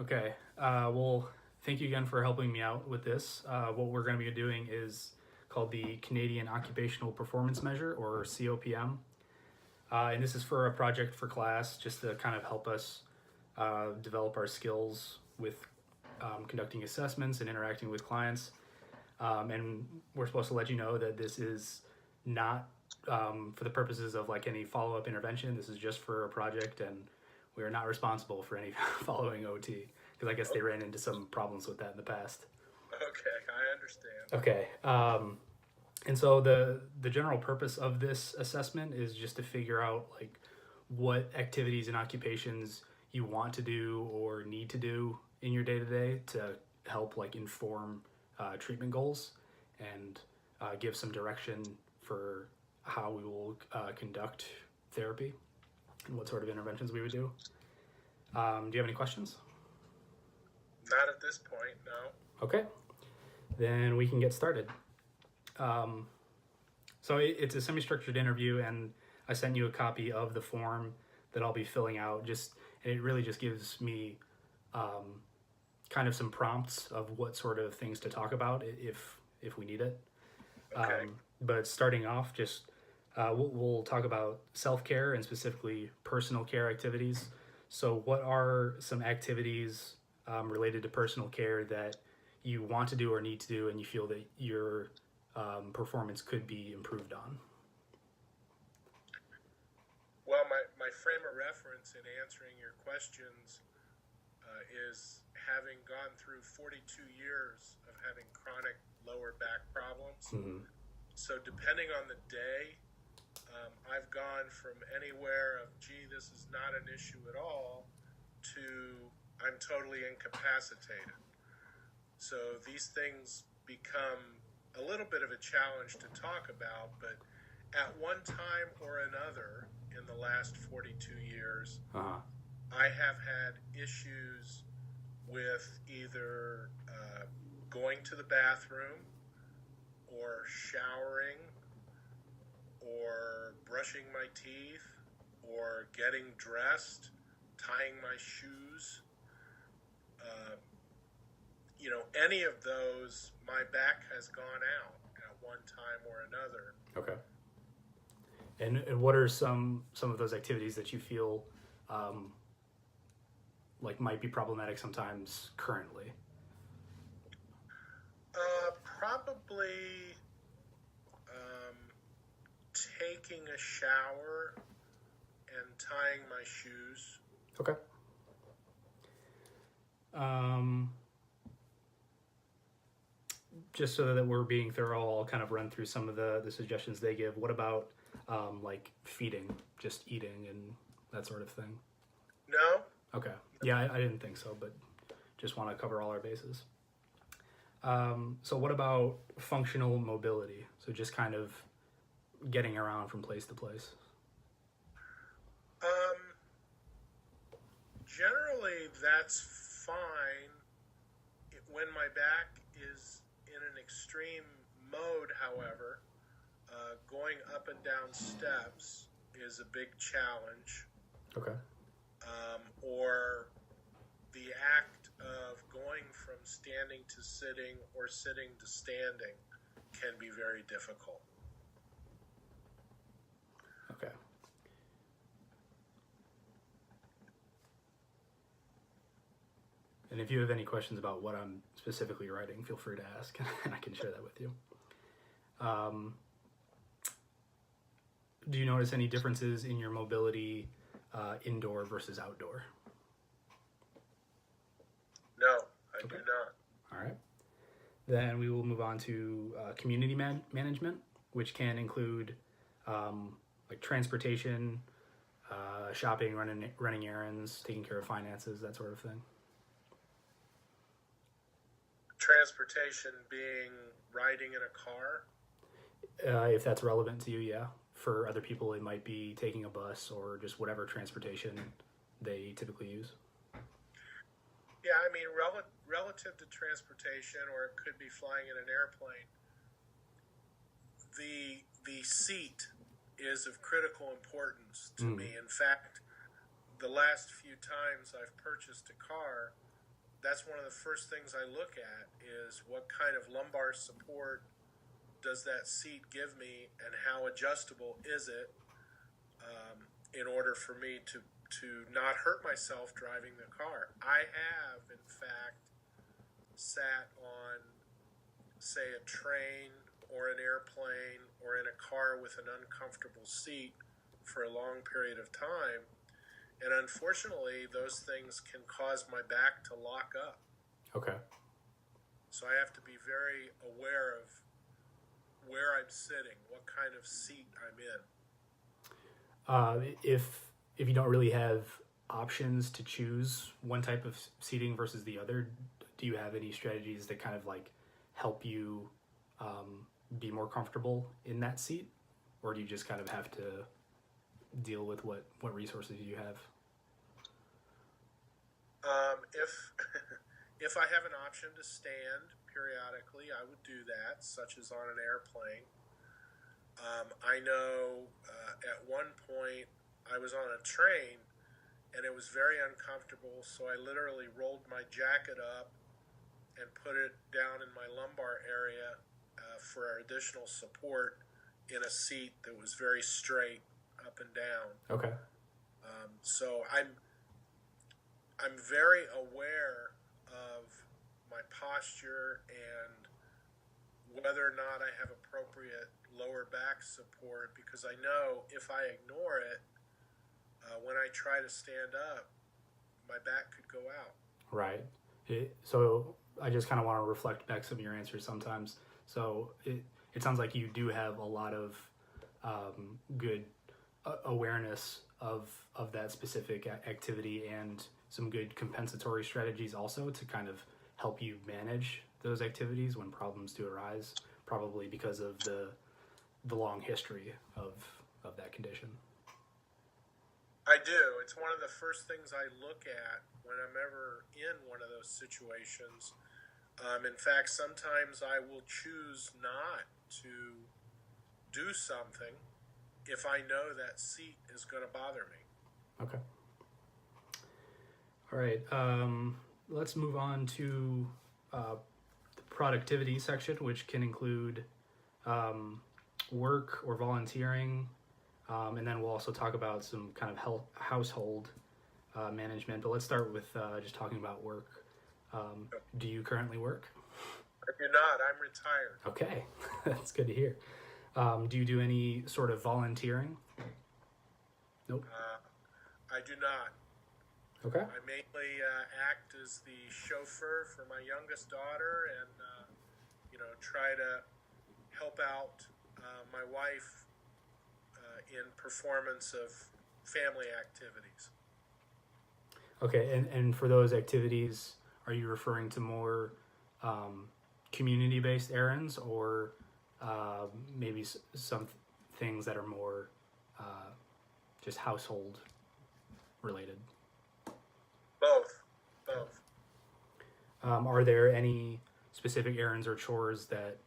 Okay. Well, thank you again for helping me out with this. What we're going to be doing is called the Canadian Occupational Performance Measure, or COPM. And this is for a project for class, just to kind of help us develop our skills with conducting assessments and interacting with clients. And we're supposed to let you know that this is not for the purposes of like any follow up intervention. This is just for a project, and we are not responsible for any following OT because I guess they ran into some problems with that in the past. Okay, I understand. Okay. And so the general purpose of this assessment is just to figure out like what activities and occupations you want to do or need to do in your day to day to help like inform treatment goals and give some direction for how we will conduct therapy and what sort of interventions we would do. Do you have any questions? Not at this point, no. Okay, then we can get started. Um, so it's a semi-structured interview, and I sent you a copy of the form that I'll be filling out. And it really just gives me kind of some prompts of what sort of things to talk about if we need it. Okay. But starting off, just we'll talk about self care and specifically personal care activities. So, what are some activities related to personal care that you want to do or need to do, and you feel that your performance could be improved on? Well, my frame of reference in answering your questions is having gone through 42 years of having chronic lower back problems. Mm-hmm. So, depending on the day, I've gone from anywhere of, gee, this is not an issue at all, to I'm totally incapacitated. So, these things become a little bit of a challenge to talk about, but at one time or another in the last 42 years, Uh-huh. I have had issues with either going to the bathroom or showering or brushing my teeth or getting dressed, tying my shoes. Any of those, my back has gone out at one time or another. Okay. And what are some of those activities that you feel um, like might be problematic sometimes currently? Probably um, taking a shower and tying my shoes. Okay. Um, just so that we're being thorough, I'll kind of run through some of the suggestions they give. What about like feeding, just eating and that sort of thing? No? Okay. Yeah, I didn't think so, but just want to cover all our bases. So what about functional mobility? So just kind of getting around from place to place. Um, Generally, that's fine. When my back is in an extreme mode, however, going up and down steps is a big challenge. Okay. Or the act of going from standing to sitting or sitting to standing can be very difficult. Okay. And if you have any questions about what I'm specifically writing, feel free to ask, and I can share that with you. Um, do you notice any differences in your mobility indoor versus outdoor? No, I Okay. do not. All right. Then we will move on to community management, which can include like transportation, shopping, running errands, taking care of finances, that sort of thing. Transportation being riding in a car. If that's relevant to you, yeah. For other people, it might be taking a bus or just whatever transportation they typically use. Yeah, I mean, relative to transportation, or it could be flying in an airplane, the seat is of critical importance to me. In fact, the last few times I've purchased a car, that's one of the first things I look at is what kind of lumbar support does that seat give me, and how adjustable is it in order for me to not hurt myself driving the car. I have, in fact, sat on, say, a train or an airplane or in a car with an uncomfortable seat for a long period of time, and unfortunately, those things can cause my back to lock up. Okay. So I have to be very aware of where I'm sitting, what kind of seat I'm in. If you don't really have options to choose one type of seating versus the other, do you have any strategies that kind of like help you be more comfortable in that seat, or do you just kind of have to deal with what resources you have? If I have an option to stand periodically, I would do that, such as on an airplane. I know at one point I was on a train and it was very uncomfortable, so I literally rolled my jacket up and put it down in my lumbar area for additional support in a seat that was very straight up and down. Okay. So I'm very aware of my posture and whether or not I have appropriate lower back support, because I know if I ignore it, when I try to stand up, my back could go out. Right. So I just kind of want to reflect back some of your answers sometimes. So it sounds like you do have a lot of good awareness of that specific activity and some good compensatory strategies also to kind of help you manage those activities when problems do arise, probably because of the long history of that condition. I do. It's one of the first things I look at when I'm ever in one of those situations. In fact, sometimes I will choose not to do something if I know that seat is going to bother me. Okay. All right. Let's move on to the productivity section, which can include work or volunteering. And then we'll also talk about some kind of household management. But let's start with just talking about work. Do you currently work? I do not. I'm retired. Okay, that's good to hear. Do you do any sort of volunteering? Nope. I do not. Okay. I mainly act as the chauffeur for my youngest daughter and, try to help out my wife in performance of family activities. Okay, and for those activities, are you referring to more community-based errands or maybe some things that are more just household related? Both. Are there any specific errands or chores that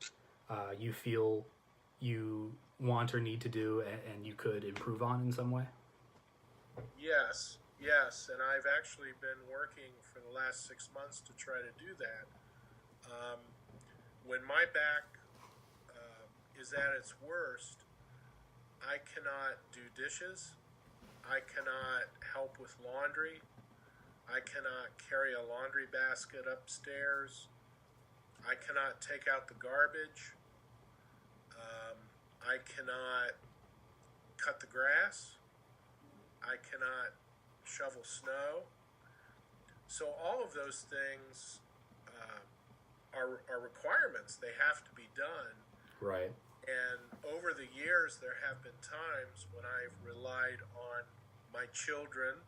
you feel you want or need to do and you could improve on in some way? Yes, and I've actually been working for the last 6 months to try to do that. When my back is at its worst, I cannot do dishes, I cannot help with laundry, I cannot carry a laundry basket upstairs, I cannot take out the garbage, I cannot cut the grass, I cannot shovel snow. So all of those things are requirements. They have to be done. Right. And over the years, there have been times when I've relied on my children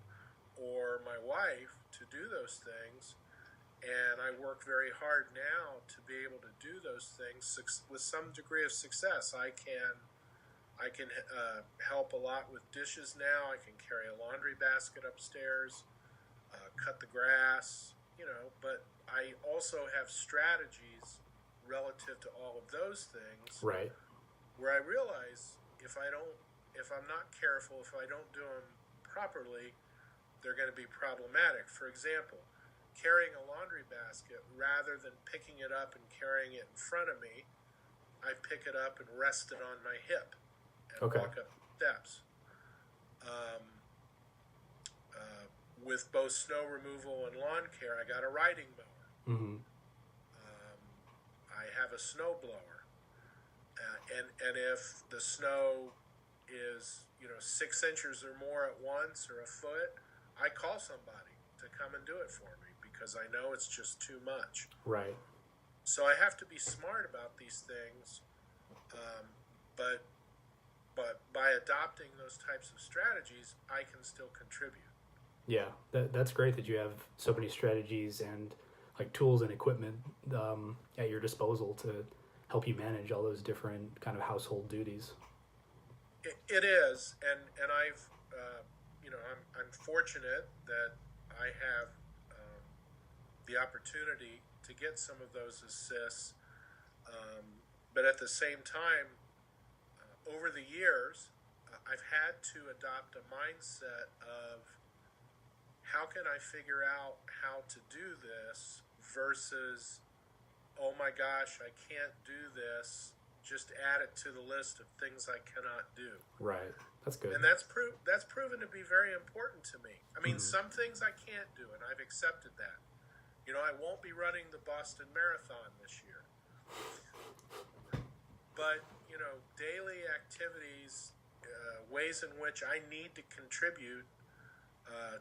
or my wife to do those things. And I work very hard now to be able to do those things with some degree of success. I can help a lot with dishes now. I can carry a laundry basket upstairs, cut the grass, but I also have strategies relative to all of those things. Right. Where I realize if I'm not careful, if I don't do them properly, they're going to be problematic. For example, carrying a laundry basket, rather than picking it up and carrying it in front of me, I pick it up and rest it on my hip and Okay. walk up the steps. With both snow removal and lawn care, I got a riding mower. Mm-hmm. I have a snow blower, and if the snow is 6 inches or more at once or a foot, I call somebody to come and do it for me because I know it's just too much. Right. So I have to be smart about these things, but by adopting those types of strategies, I can still contribute. Yeah, that's great that you have so many strategies and like tools and equipment at your disposal to help you manage all those different kind of household duties. It is, and I've I'm fortunate that I have the opportunity to get some of those assists, but at the same time, over the years, I've had to adopt a mindset of how can I figure out how to do this versus, oh my gosh, I can't do this. Just add it to the list of things I cannot do. Right. That's good. And that's proven to be very important to me. I mean, some things I can't do, and I've accepted that. I won't be running the Boston Marathon this year. But, daily activities, ways in which I need to contribute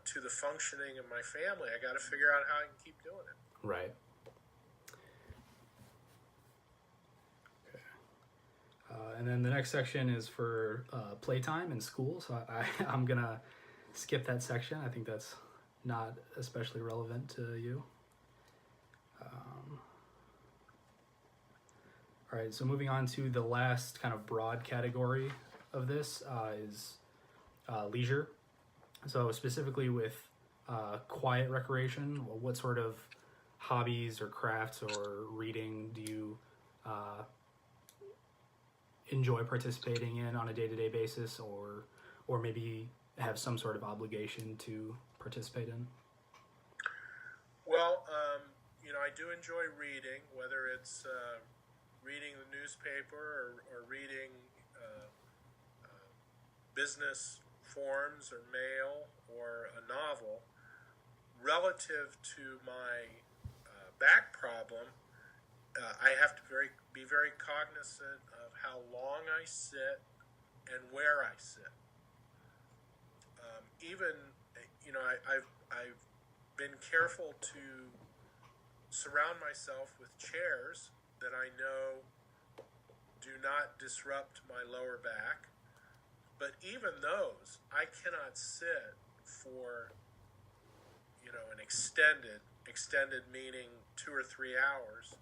to the functioning of my family, I got to figure out how I can keep doing it. Right. Okay. And then the next section is for playtime in school. So I'm going to skip that section. I think that's not especially relevant to you. All right, so moving on to the last kind of broad category of this is leisure. So specifically with quiet recreation, what sort of hobbies or crafts or reading do you enjoy participating in on a day-to-day basis, or maybe have some sort of obligation to participate in? Well, I do enjoy reading, whether it's reading the newspaper or reading business forms or mail or a novel. Relative to my back problem, I have to be very cognizant of how long I sit and where I sit. I've been careful to surround myself with chairs that I know do not disrupt my lower back. But even those, I cannot sit for, an extended meaning 2 or 3 hours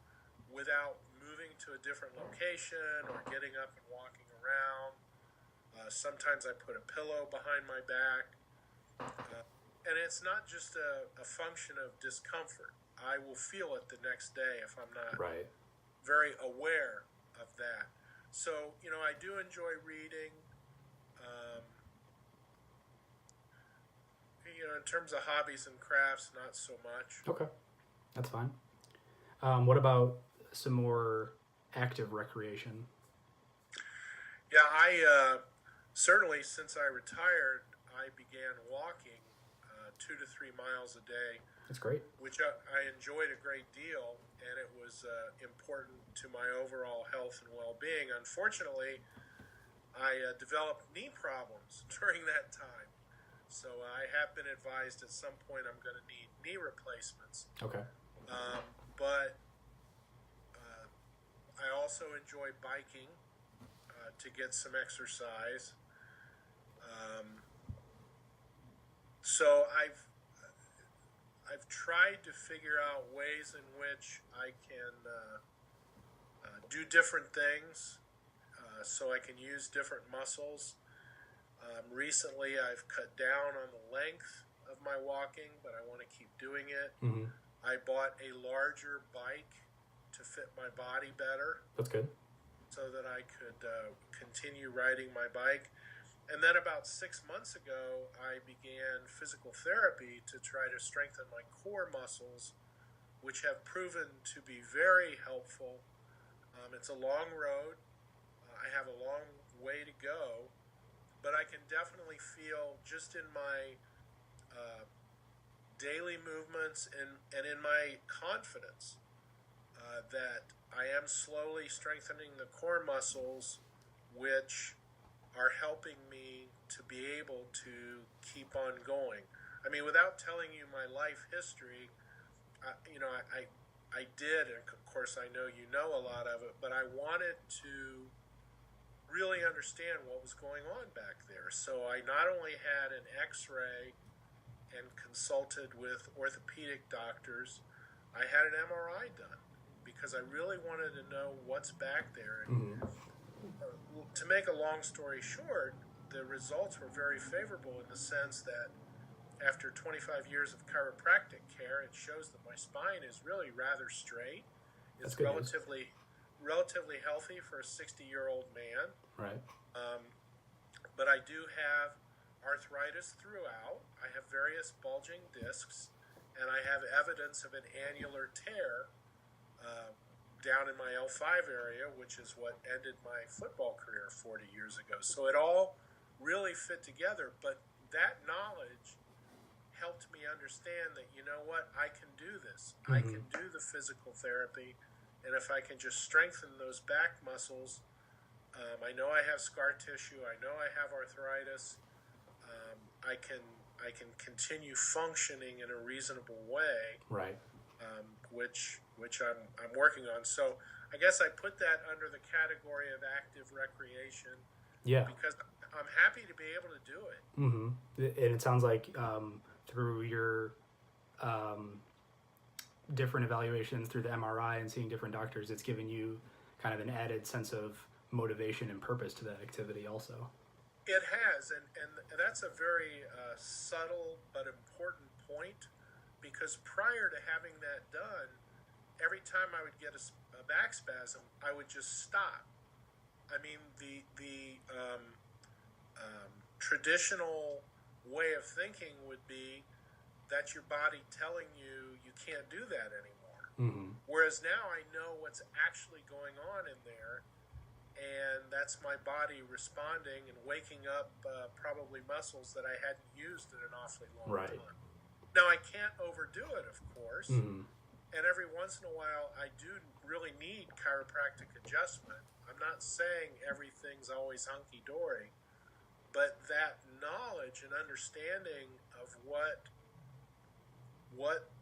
without moving to a different location or getting up and walking around. Sometimes I put a pillow behind my back. And it's not just a function of discomfort. I will feel it the next day if I'm not Right. very aware of that. So, I do enjoy reading. In terms of hobbies and crafts, not so much. Okay, that's fine. What about some more active recreation? Yeah, I certainly, since I retired, I began walking 2 to 3 miles a day. That's great. Which I enjoyed a great deal, and it was important to my overall health and well-being. Unfortunately, I developed knee problems during that time, so I have been advised at some point I'm going to need knee replacements. Okay. But I also enjoy biking to get some exercise. So I've tried to figure out ways in which I can do different things so I can use different muscles. Recently, I've cut down on the length of my walking, but I want to keep doing it. Mm-hmm. I bought a larger bike to fit my body better That's good. so that I could continue riding my bike. And then about 6 months ago, I began physical therapy to try to strengthen my core muscles, which have proven to be very helpful. It's a long road. I have a long way to go, but I can definitely feel just in my daily movements and in my confidence that I am slowly strengthening the core muscles, which are helping me to be able to keep on going. I mean, without telling you my life history, I did, and of course I know you know a lot of it, but I wanted to really understand what was going on back there. So I not only had an x-ray and consulted with orthopedic doctors, I had an MRI done because I really wanted to know what's back there. And to make a long story short, the results were very favorable in the sense that after 25 years of chiropractic care, it shows that my spine is really rather straight. It's relatively healthy for a 60-year-old man. Right. But I do have arthritis throughout. I have various bulging discs, and I have evidence of an annular tear down in my L5 area, which is what ended my football career 40 years ago. So it all really fit together, but that knowledge helped me understand that, you know what, I can do this. I can do the physical therapy, and if I can just strengthen those back muscles, I know I have scar tissue, I know I have arthritis, I can continue functioning in a reasonable way, Right. Which I'm working on. So I guess I put that under the category of active recreation. Yeah. Because I'm happy to be able to do it. And it sounds like through your different evaluations through the MRI and seeing different doctors, it's given you kind of an added sense of motivation and purpose to that activity also. It has, and that's a very subtle but important point, because prior to having that done, every time I would get a back spasm, I would just stop. I mean, the traditional way of thinking would be that's your body telling you you can't do that anymore. Whereas now I know what's actually going on in there, and that's my body responding and waking up probably muscles that I hadn't used in an awfully long time. Now, I can't overdo it, of course, and every once in a while I do really need chiropractic adjustment. I'm not saying everything's always hunky-dory, but that knowledge and understanding of what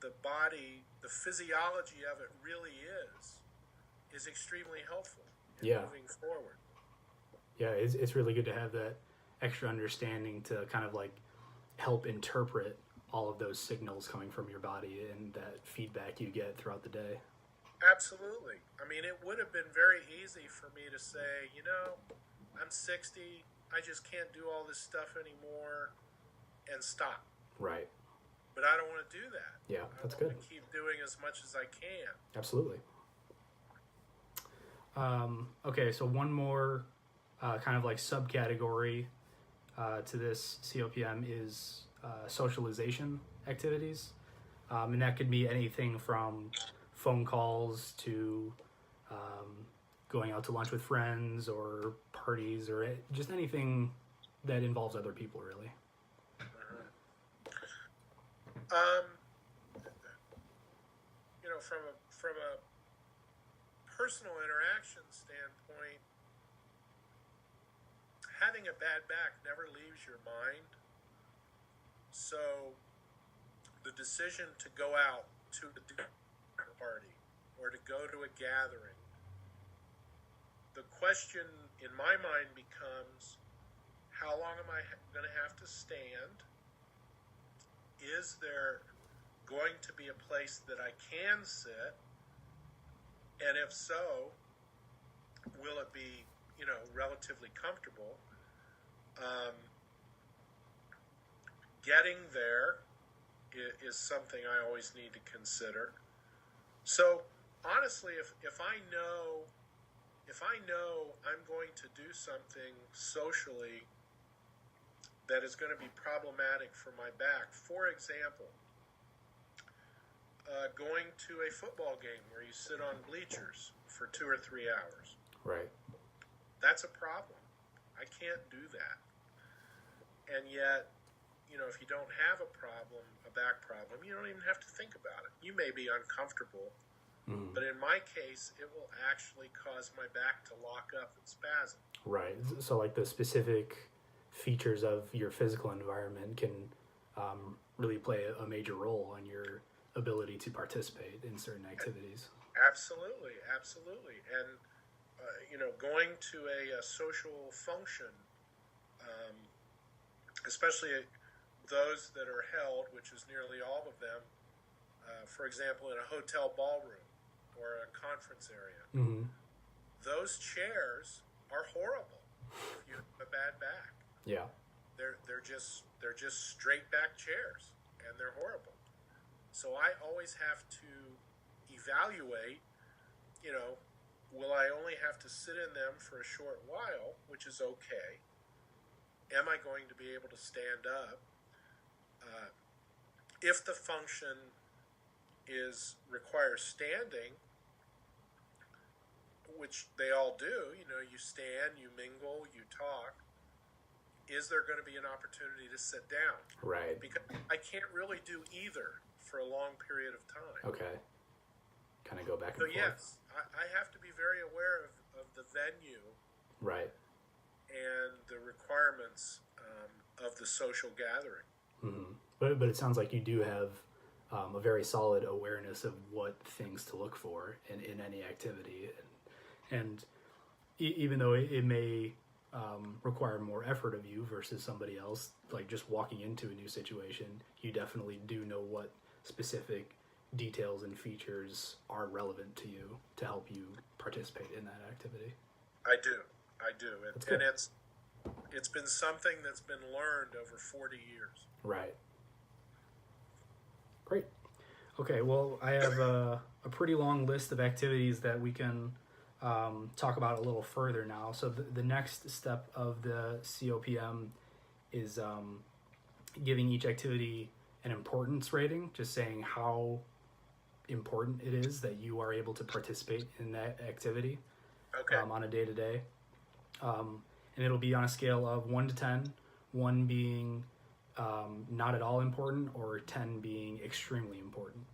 the body, the physiology of it really is extremely helpful in moving forward. Yeah, it's really good to have that extra understanding to kind of like help interpret all of those signals coming from your body and that feedback you get throughout the day. Absolutely. I mean, it would have been very easy for me to say, you know, I'm 60, I just can't do all this stuff anymore, and stop. Right. But I don't want to do that. Yeah, that's good. I good. want to keep doing as much as I can. Absolutely. Okay, so one more kind of like subcategory to this COPM is socialization activities. And that could be anything from phone calls to going out to lunch with friends or parties or just anything that involves other people, really. You know, from a personal interaction standpoint, having a bad back never leaves your mind. So the decision to go out to a dinner party or to go to a gathering, the question in my mind becomes, how long am I going to have to stand? Is there going to be a place that I can sit? And if so, will it be, you know, relatively comfortable? Getting there is something I always need to consider. So honestly, if I know I'm going to do something socially that is going to be problematic for my back. For example, going to a football game where you sit on bleachers for 2 or 3 hours. Right. That's a problem. I can't do that. And yet, if you don't have a back problem, you don't even have to think about it. You may be uncomfortable, but in my case, it will actually cause my back to lock up and spasm. Right. So like the specific features of your physical environment can really play a major role in your ability to participate in certain activities. Absolutely. And, going to a social function, especially those that are held, which is nearly all of them, for example, in a hotel ballroom or a conference area, those chairs are horrible if you have a bad back. Yeah. They're just straight back chairs, and they're horrible. So I always have to evaluate, will I only have to sit in them for a short while, which is okay? Am I going to be able to stand up? If the function requires standing, which they all do, you stand, you mingle, you talk, is there going to be an opportunity to sit down? Right. Because I can't really do either for a long period of time. Okay. Kind of go back and So forth. yes, I have to be very aware of the venue. Right. And the requirements of the social gathering. But it sounds like you do have a very solid awareness of what things to look for in any activity. And even though it may require more effort of you versus somebody else, like just walking into a new situation, you definitely do know what specific details and features are relevant to you to help you participate in that activity. I do. And it's been something that's been learned over 40 years. Right. Great. Okay, well, I have a pretty long list of activities that we can talk about a little further now. So the next step of the COPM is giving each activity an importance rating, just saying how important it is that you are able to participate in that activity on a day-to-day. And it'll be on a scale of 1 to 10, 1 being not at all important, or 10 being extremely important.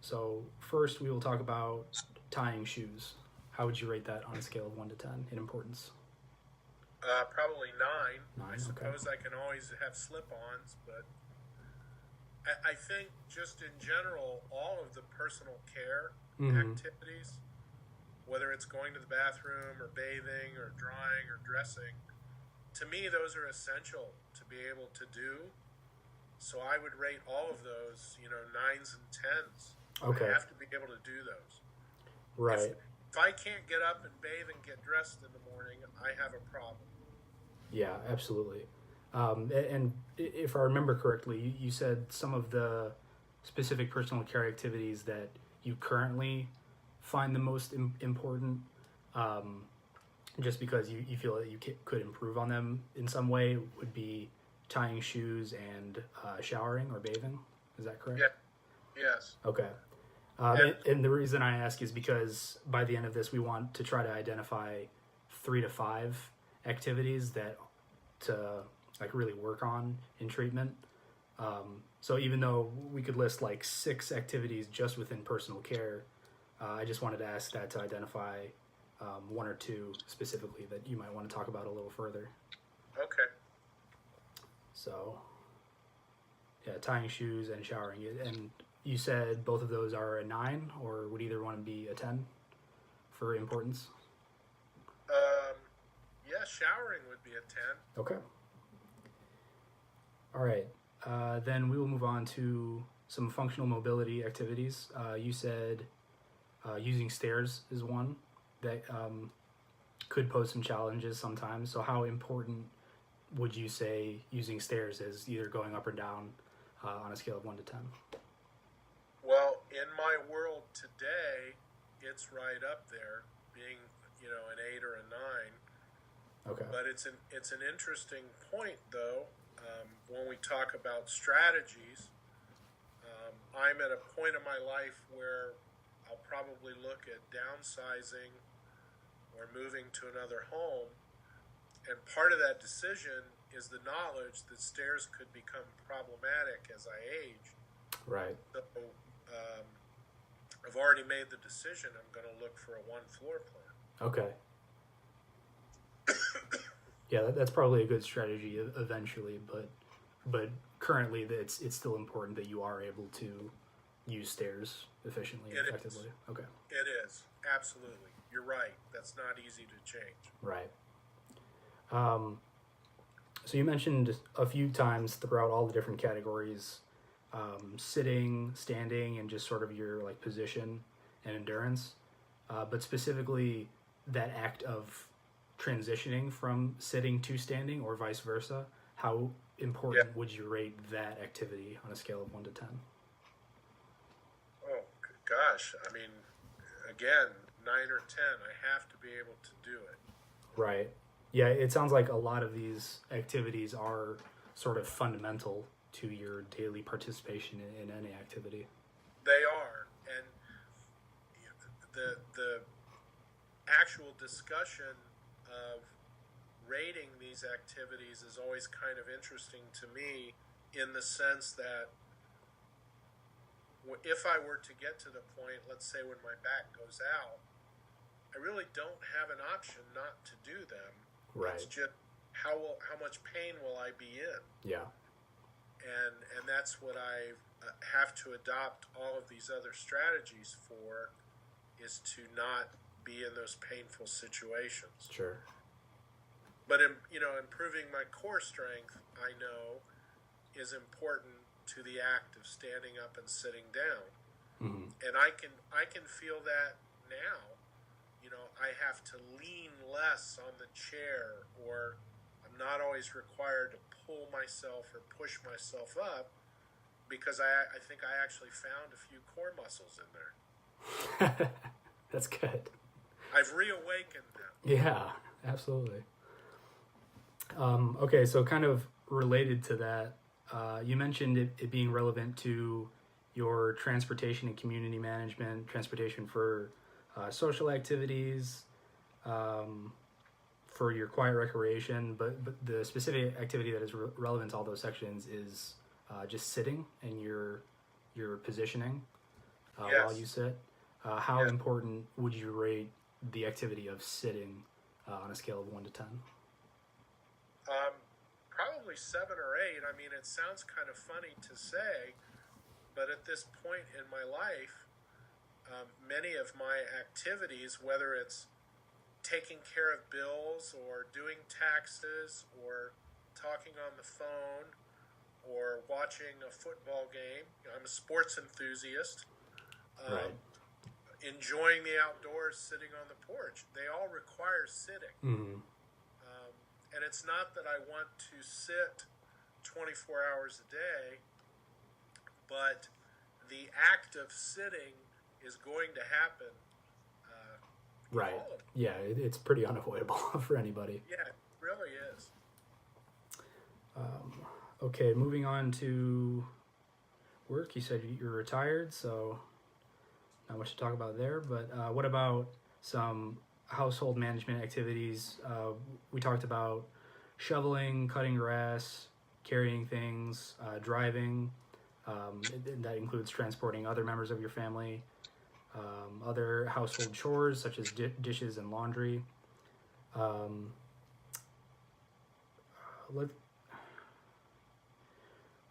So first we will talk about tying shoes. How would you rate that on a scale of 1 to 10 in importance? Probably 9. 9, I suppose I can always have slip-ons, but I think just in general, all of the personal care activities, whether it's going to the bathroom or bathing or drying or dressing, to me those are essential to be able to do. So I would rate all of those, 9s and 10s. Okay. I have to be able to do those. Right. If I can't get up and bathe and get dressed in the morning, I have a problem. Yeah, absolutely. And if I remember correctly, you said some of the specific personal care activities that you currently find the most important, just because you feel that you could improve on them in some way, would be tying shoes and showering or bathing. Is that correct? Yeah. Yes. Okay. And the reason I ask is because by the end of this, we want to try to identify 3 to 5 activities that to really work on in treatment. So even though we could list 6 activities just within personal care, I just wanted to ask that to identify 1 or 2 specifically that you might want to talk about a little further. Okay. So, yeah, tying shoes and showering. And you said both of those are a 9, or would either one be a 10 for importance? Yeah, showering would be a 10. Okay. All right. Then we will move on to some functional mobility activities. You said using stairs is one that could pose some challenges sometimes. So how important would you say using stairs is, either going up or down on a scale of 1 to 10? Well, in my world today, it's right up there, being, an 8 or a 9. Okay. But it's an interesting point, though. When we talk about strategies, I'm at a point in my life where I'll probably look at downsizing or moving to another home. And part of that decision is the knowledge that stairs could become problematic as I age. Right. So I've already made the decision. I'm going to look for a one floor plan. Okay. Yeah, that's probably a good strategy eventually, but currently it's still important that you are able to use stairs efficiently and effectively. Okay. It is, absolutely. You're right. That's not easy to change. Right. So you mentioned a few times throughout all the different categories, sitting, standing, and just sort of your like position and endurance, but specifically that act of transitioning from sitting to standing or vice versa. How important would you rate that activity on a scale of 1 to 10? Oh gosh, I mean, again, 9 or 10. I have to be able to do it. Right. Yeah, it sounds like a lot of these activities are sort of fundamental to your daily participation in any activity. They are, and the actual discussion of rating these activities is always kind of interesting to me, in the sense that if I were to get to the point, let's say when my back goes out, I really don't have an option not to do them. Right. It's just how much pain will I be in? Yeah. And that's what I have to adopt all of these other strategies for, is to not be in those painful situations. Sure. But improving my core strength, I know, is important to the act of standing up and sitting down. Mm-hmm. And I can feel that now. I have to lean less on the chair, or I'm not always required to pull myself or push myself up, because I think I actually found a few core muscles in there. That's good. I've reawakened them. Yeah, absolutely. Okay, so kind of related to that, you mentioned it being relevant to your transportation and community management, transportation for social activities, for your quiet recreation, but the specific activity that is relevant to all those sections is just sitting and your positioning Yes. while you sit. How important would you rate the activity of sitting on a scale of 1 to 10? Probably 7 or 8. I mean, it sounds kind of funny to say, but at this point in my life, many of my activities, whether it's taking care of bills or doing taxes or talking on the phone or watching a football game, I'm a sports enthusiast, Right. enjoying the outdoors, sitting on the porch, they all require sitting. Mm-hmm. And it's not that I want to sit 24 hours a day, but the act of sitting is going to happen. Right. All of it. Yeah, it's pretty unavoidable for anybody. Yeah, it really is. Okay, moving on to work. You said you're retired, so not much to talk about there. But what about some household management activities? We talked about shoveling, cutting grass, carrying things, driving. That includes transporting other members of your family. Other household chores such as dishes and laundry.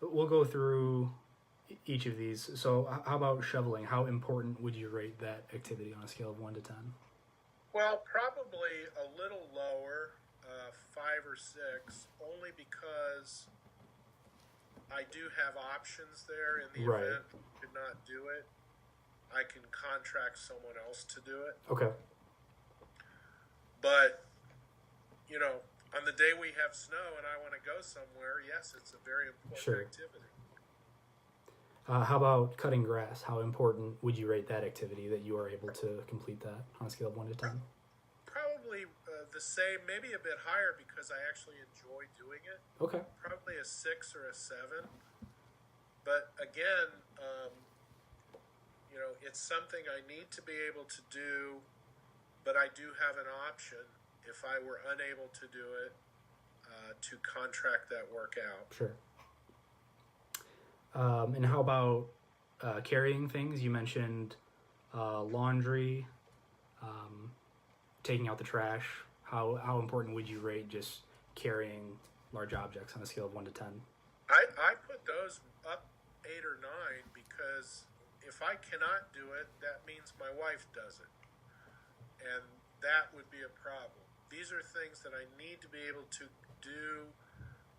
We'll go through each of these. So how about shoveling? How important would you rate that activity on a scale of 1 to 10? Well, probably a little lower, 5 or 6, only because I do have options there in the Right. event I could not do it. I can contract someone else to do it. Okay. But, on the day we have snow and I want to go somewhere, yes, it's a very important Sure. activity. How about cutting grass? How important would you rate that activity that you are able to complete that on a scale of 1 to 10? Probably the same, maybe a bit higher because I actually enjoy doing it. Okay. Probably a 6 or a 7. But again, it's something I need to be able to do, but I do have an option if I were unable to do it to contract that work out. Sure. And how about carrying things? You mentioned laundry, taking out the trash. How important would you rate just carrying large objects on a scale of 1 to 10? I put those up 8 or 9 because if I cannot do it, that means my wife does it. And that would be a problem. These are things that I need to be able to do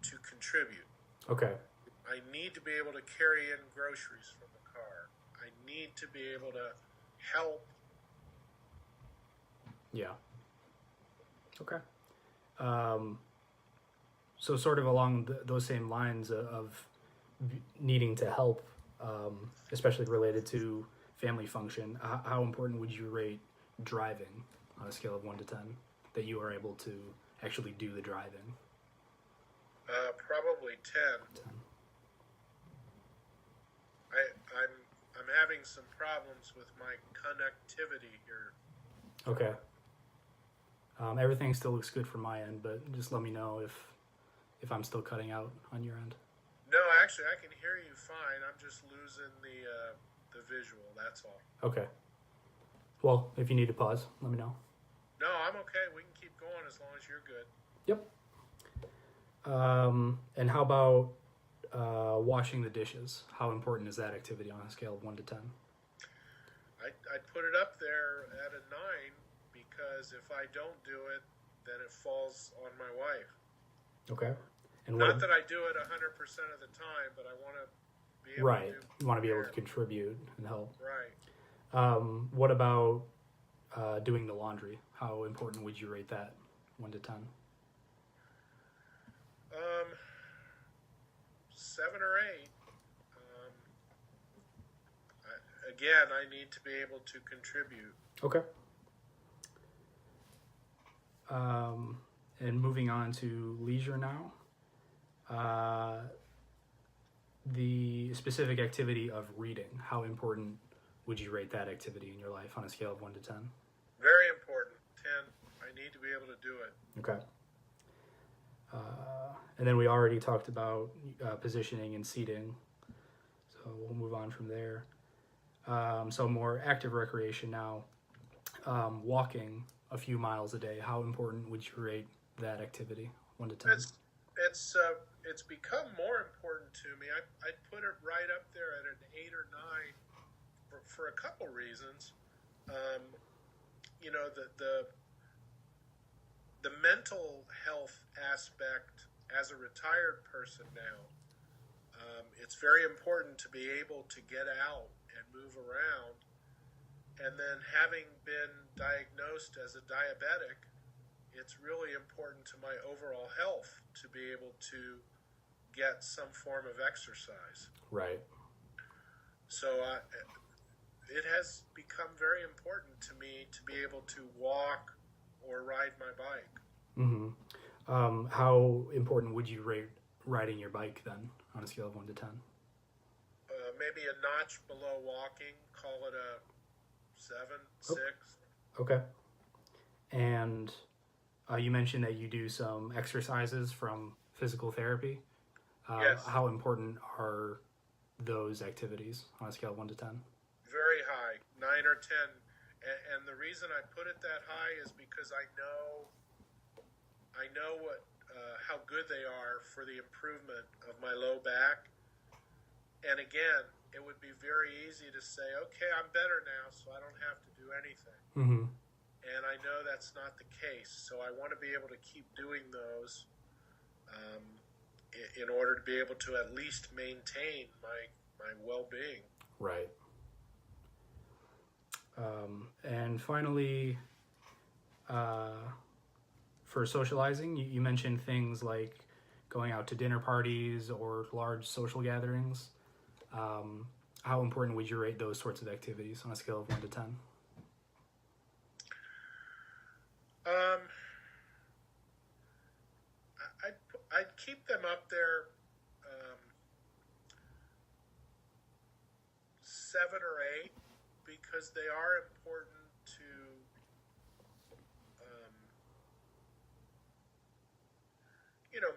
to contribute. Okay. I need to be able to carry in groceries from the car. I need to be able to help. Yeah. Okay. So sort of along those same lines of needing to help, especially related to family function, how important would you rate driving on a scale of 1 to 10, that you are able to actually do the driving? Probably 10. 10. I'm having some problems with my connectivity here. Okay. Everything still looks good from my end, but just let me know if I'm still cutting out on your end. No, actually, I can hear you fine. I'm just losing the visual. That's all. Okay. Well, if you need to pause, let me know. No, I'm okay. We can keep going as long as you're good. Yep. And how about washing the dishes? How important is that activity on a scale of 1 to 10? I'd put it up there at a 9 because if I don't do it, then it falls on my wife. Okay. And Not that I do it 100% of the time, but I want to be able right. to. You want to be able to contribute and help. Right. What about doing the laundry? How important would you rate that? 1 to 10. 7 or 8. Again, I need to be able to contribute. Okay. And moving on to leisure now. The specific activity of reading. How important would you rate that activity in your life on a scale of 1 to 10? Very important. 10. I need to be able to do it. Okay. And then we already talked about positioning and seating, so we'll move on from there. So more active recreation now. Walking a few miles a day. How important would you rate that activity? 1 to 10. It's become more important to me. I'd put it right up there at an 8 or 9 for a couple reasons. The mental health aspect as a retired person now, it's very important to be able to get out and move around. And then having been diagnosed as a diabetic, it's really important to my overall health to be able to get some form of exercise. Right. So it has become very important to me to be able to walk or ride my bike. Mm-hmm. How important would you rate riding your bike then on a scale of 1 to 10? Maybe a notch below walking, call it a 7, 6. Okay. And you mentioned that you do some exercises from physical therapy. Yes. How important are those activities on a scale of 1 to 10? Very high, 9 or 10. And the reason I put it that high is because I know what how good they are for the improvement of my low back. And again, it would be very easy to say, okay, I'm better now, so I don't have to do anything. Mm-hmm. And I know that's not the case. So I want to be able to keep doing those in order to be able to at least maintain my well-being. Right. And finally, for socializing, you mentioned things like going out to dinner parties or large social gatherings. How important would you rate those sorts of activities on a scale of 1 to 10? keep them up there 7 or 8 because they are important to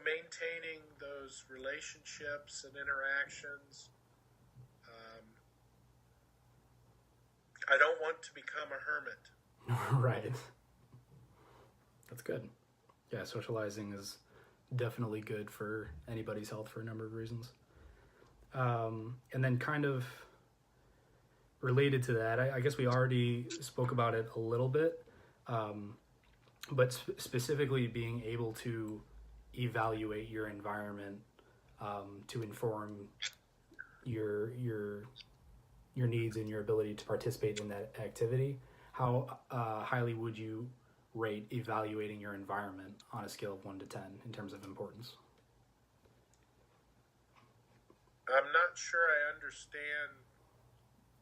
maintaining those relationships and interactions. I don't want to become a hermit. Right. That's good. Yeah, socializing is definitely good for anybody's health for a number of reasons. And then kind of related to that, I guess we already spoke about it a little bit, but specifically being able to evaluate your environment to inform your needs and your ability to participate in that activity. How highly would you rate evaluating your environment on a scale of 1 to 10 in terms of importance? I'm not sure I understand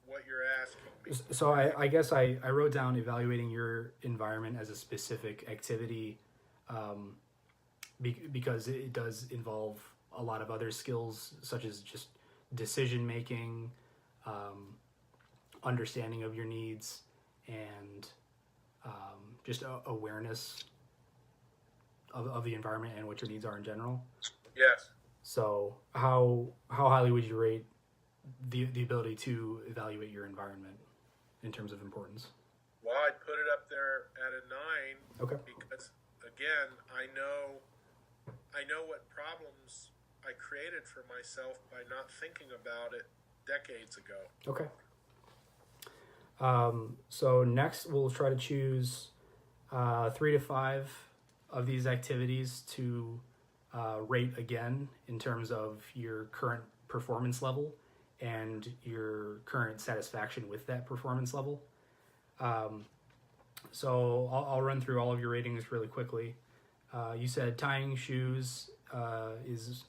what you're asking me. So I guess I wrote down evaluating your environment as a specific activity because it does involve a lot of other skills such as just decision making, understanding of your needs, and just awareness of the environment and what your needs are in general. Yes. So how highly would you rate the ability to evaluate your environment in terms of importance? Well, I'd put it up there at a 9. Okay. Because again, I know what problems I created for myself by not thinking about it decades ago. Okay. So next we'll try to choose 3 to 5 of these activities to rate again in terms of your current performance level and your current satisfaction with that performance level. So I'll run through all of your ratings really quickly. You said tying shoes is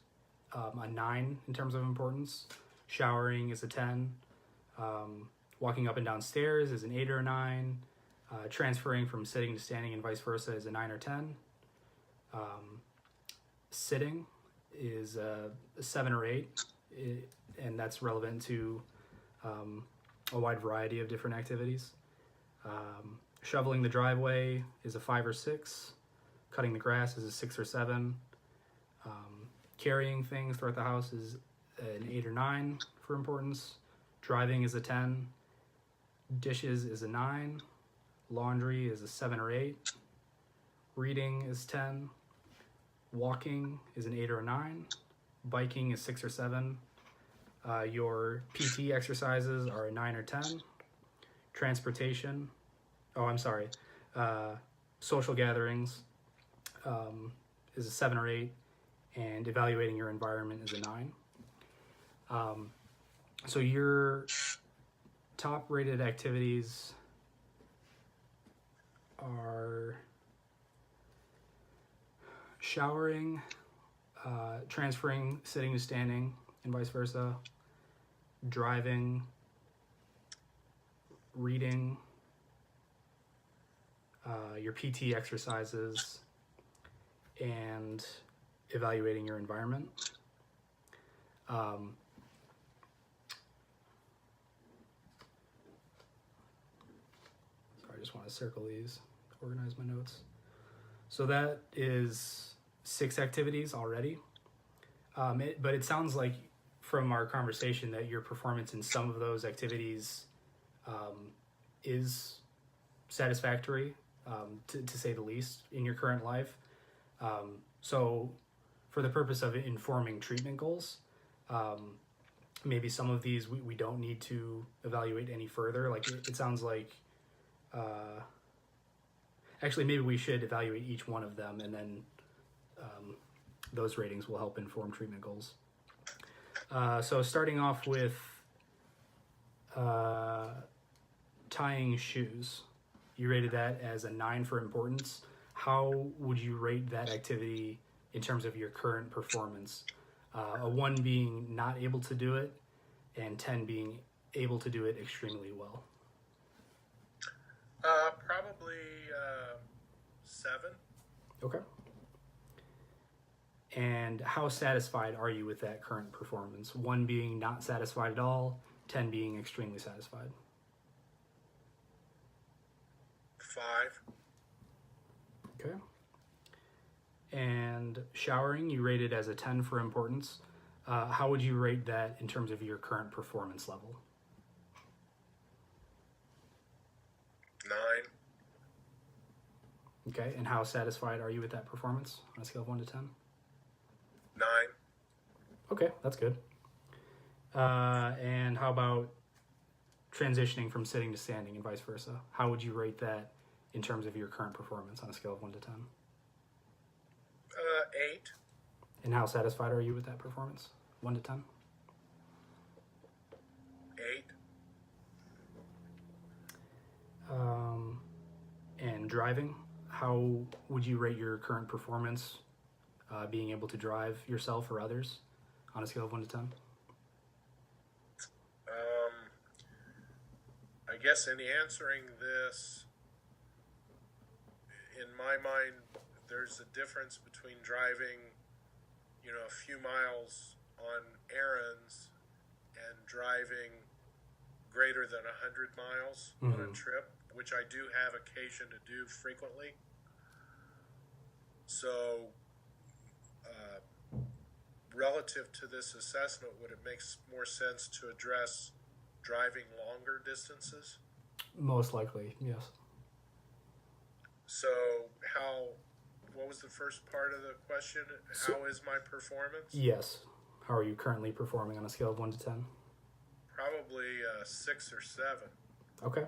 a 9 in terms of importance. Showering is a 10. Walking up and down stairs is an 8 or a 9. Transferring from sitting to standing and vice versa is a 9 or 10. Sitting is a 7 or 8, and that's relevant to a wide variety of different activities. Shoveling the driveway is a 5 or 6. Cutting the grass is a 6 or 7. Carrying things throughout the house is an 8 or 9 for importance. Driving is a 10. Dishes is a 9. Laundry is a 7 or 8. Reading is 10. Walking is an 8 or a 9. Biking is 6 or 7. Your PT exercises are a 9 or 10. Transportation, social gatherings is a 7 or 8. And evaluating your environment is a 9. So your top rated activities are showering, transferring sitting to standing and vice versa, driving, reading, your PT exercises, and evaluating your environment. I just want to circle these, organize my notes. So that is 6 activities already. But it sounds like from our conversation that your performance in some of those activities is satisfactory, to say the least, in your current life. So for the purpose of informing treatment goals, maybe some of these we don't need to evaluate any further. Like it sounds like actually maybe we should evaluate each one of them, and then those ratings will help inform treatment goals. So starting off with tying shoes, you rated that as a 9 for importance. How would you rate that activity in terms of your current performance? A 1 being not able to do it, and 10 being able to do it extremely well. Probably 7. Okay. And how satisfied are you with that current performance? 1 being not satisfied at all, 10 being extremely satisfied. 5. Okay. And showering, you rated as a 10 for importance. How would you rate that in terms of your current performance level? 9. Okay. And how satisfied are you with that performance on a scale of 1 to 10? 9. Okay, that's good. And how about transitioning from sitting to standing and vice versa? How would you rate that in terms of your current performance on a scale of 1 to 10? 8. And how satisfied are you with that performance? 1 to 10? 8. And driving, how would you rate your current performance being able to drive yourself or others on a scale of 1 to 10? I guess in answering this, in my mind, there's a difference between driving, a few miles on errands and driving greater than 100 miles on a trip, which I do have occasion to do frequently. So, relative to this assessment, would it make more sense to address driving longer distances? Most likely, yes. So, what was the first part of the question? How is my performance? Yes. How are you currently performing on a scale of 1 to 10? Probably 6 or 7. Okay.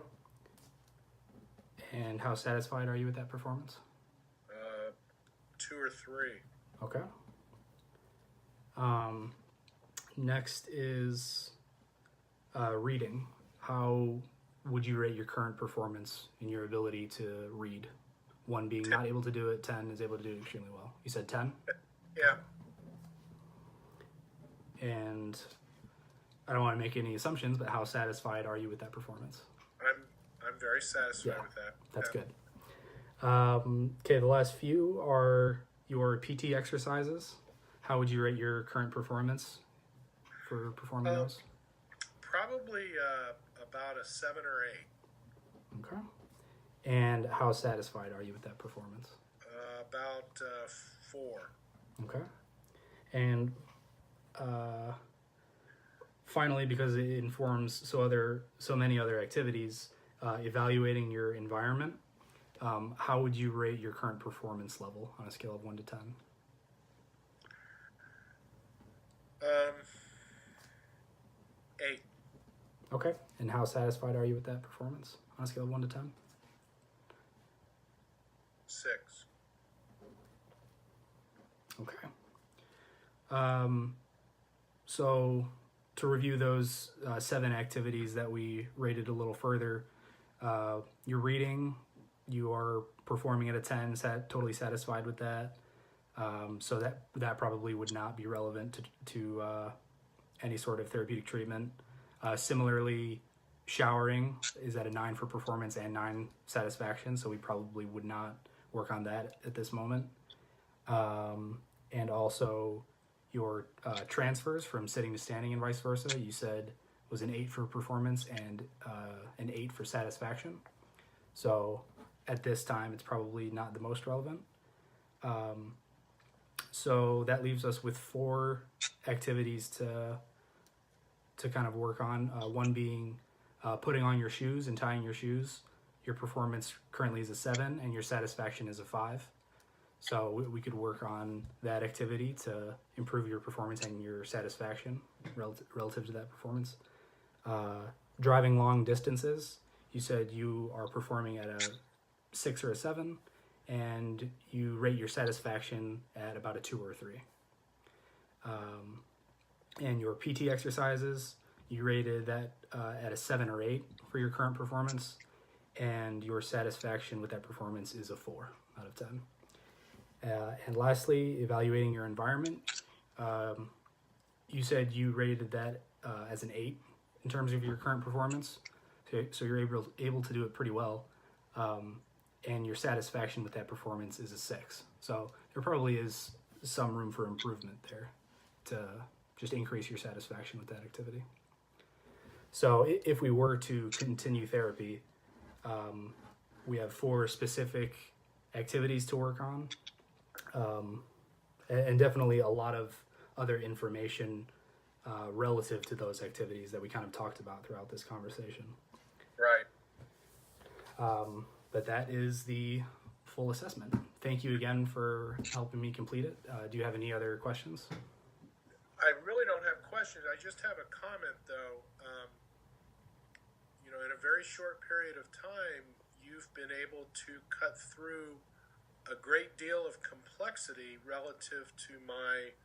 And how satisfied are you with that performance? 2 or 3. Okay. Next is reading. How would you rate your current performance in your ability to read? 1 being 10. not able to do it, 10 is able to do it extremely well. You said 10? Yeah. And I don't want to make any assumptions, but how satisfied are you with that performance? I'm very satisfied Yeah, with that. That's Yeah. good. Okay, the last few are your PT exercises. How would you rate your current performance for performing those? Probably about a 7 or 8. Okay. And how satisfied are you with that performance? About 4. Okay. And finally, because it informs so many other activities, evaluating your environment, how would you rate your current performance level on a scale of 1 to 10? 8. Okay. And how satisfied are you with that performance on a scale of 1 to 10? 6. Okay. So to review those 7 activities that we rated a little further, your reading, you are performing at a 10, totally satisfied with that. So that probably would not be relevant to any sort of therapeutic treatment. Similarly, showering is at a 9 for performance and 9 satisfaction, so we probably would not work on that at this moment. And also your transfers from sitting to standing and vice versa, you said was an 8 for performance and an 8 for satisfaction. So at this time, it's probably not the most relevant. So that leaves us with 4 activities to kind of work on. 1 being putting on your shoes and tying your shoes. Your performance currently is a 7 and your satisfaction is a 5. So we could work on that activity to improve your performance and your satisfaction relative to that performance. Driving long distances, you said you are performing at a 6 or a 7, and you rate your satisfaction at about a 2 or a 3. And your PT exercises, you rated that at a 7 or 8 for your current performance, and your satisfaction with that performance is a 4 out of 10. And lastly, evaluating your environment, you said you rated that as an 8 in terms of your current performance, so you're able to do it pretty well, and your satisfaction with that performance is a 6. So there probably is some room for improvement there to just increase your satisfaction with that activity. So if we were to continue therapy, we have 4 specific activities to work on, and definitely a lot of other information relative to those activities that we kind of talked about throughout this conversation. Right. But that is the full assessment. Thank you again for helping me complete it. Do you have any other questions? I really don't have questions. I just have a comment, though. In a very short period of time, you've been able to cut through a great deal of complexity relative to my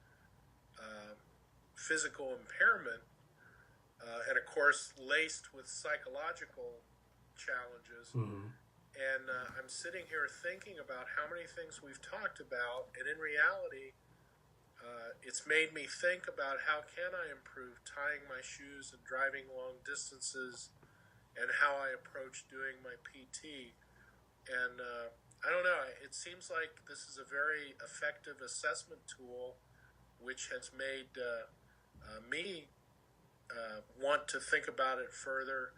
physical impairment, and of course, laced with psychological challenges. Mm-hmm. And I'm sitting here thinking about how many things we've talked about, and in reality, it's made me think about how can I improve tying my shoes and driving long distances, and how I approach doing my PT. And I don't know, it seems like this is a very effective assessment tool, which has made me want to think about it further.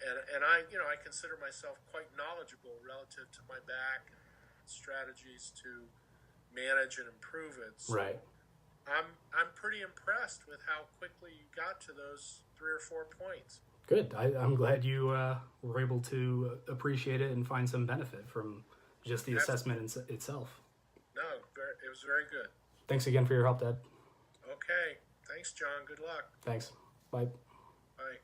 And I consider myself quite knowledgeable relative to my back and strategies to manage and improve it. So Right. I'm pretty impressed with how quickly you got to those 3 or 4 points. Good. I'm glad you were able to appreciate it and find some benefit from just the assessment itself. No, it was very good. Thanks again for your help, Dad. Okay. Thanks, John. Good luck. Thanks. Bye. Bye.